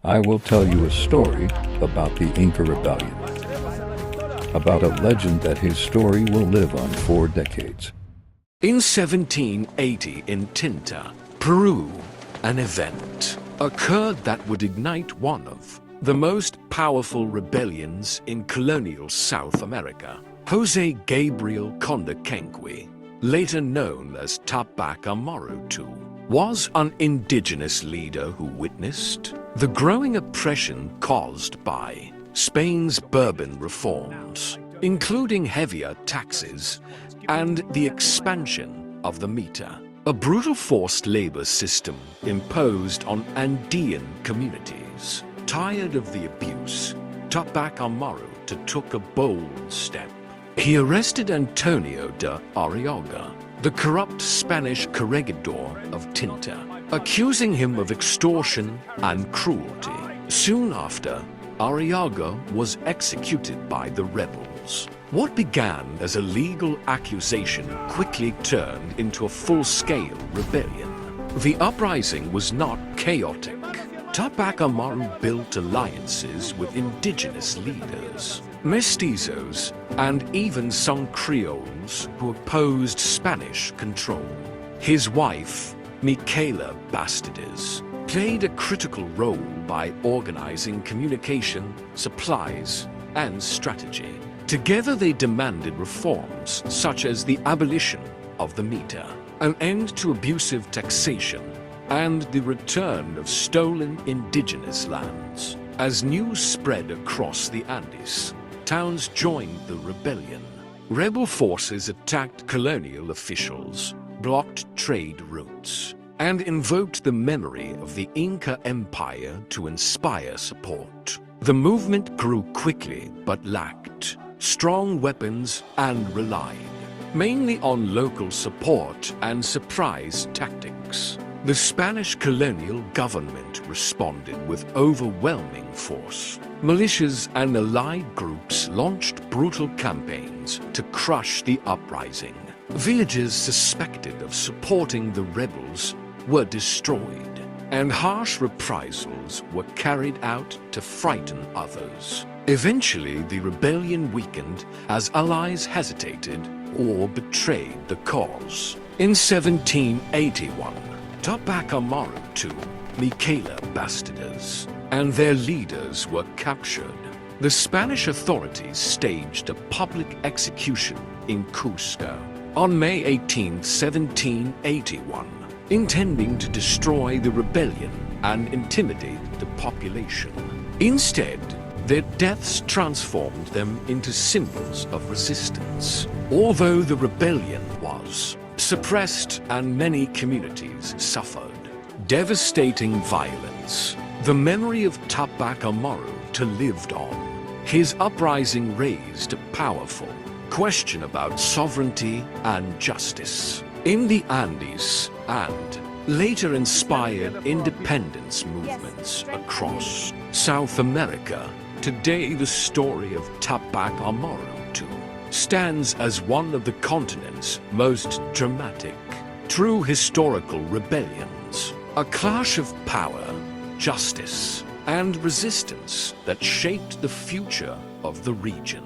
I will tell you a story about the Inca rebellion, about a legend that his story will live on for decades. In 1780 in Tinta, Peru, an event occurred that would ignite one of the most powerful rebellions in colonial South America. Jose Gabriel Condorcanqui, later known as Túpac Amaru II, was an indigenous leader who witnessed the growing oppression caused by Spain's Bourbon reforms, including heavier taxes and the expansion of the mita, a brutal forced labor system imposed on Andean communities. Tired of the abuse, Túpac Amaru II took a bold step. He arrested Antonio de Arriaga, the corrupt Spanish corregidor of Tinta, accusing him of extortion and cruelty. Soon after, Arriaga was executed by the rebels. What began as a legal accusation quickly turned into a full-scale rebellion. The uprising was not chaotic. Túpac Amaru built alliances with indigenous leaders, mestizos, and even some Creoles who opposed Spanish control. His wife, Micaela Bastidas, played a critical role by organizing communication, supplies, and strategy. Together they demanded reforms such as the abolition of the mita, an end to abusive taxation, and the return of stolen indigenous lands. As news spread across the Andes, towns joined the rebellion. Rebel forces attacked colonial officials, blocked trade routes, and invoked the memory of the Inca Empire to inspire support. The movement grew quickly but lacked strong weapons and relied mainly on local support and surprise tactics. The Spanish colonial government responded with overwhelming force. Militias and allied groups launched brutal campaigns to crush the uprising. Villages suspected of supporting the rebels were destroyed, and harsh reprisals were carried out to frighten others. Eventually, the rebellion weakened as allies hesitated or betrayed the cause. In 1781, Túpac Amaru II, Micaela Bastidas, and their leaders were captured. The Spanish authorities staged a public execution in Cusco on May 18, 1781, intending to destroy the rebellion and intimidate the population. Instead, their deaths transformed them into symbols of resistance. Although the rebellion was suppressed and many communities suffered devastating violence, the memory of Túpac Amaru II lived on. His uprising raised a powerful question about sovereignty and justice in the Andes, and later inspired independence movements across South America. Today, the story of Túpac Amaru II stands as one of the continent's most dramatic, true historical rebellions, a clash of power, justice, and resistance that shaped the future of the region.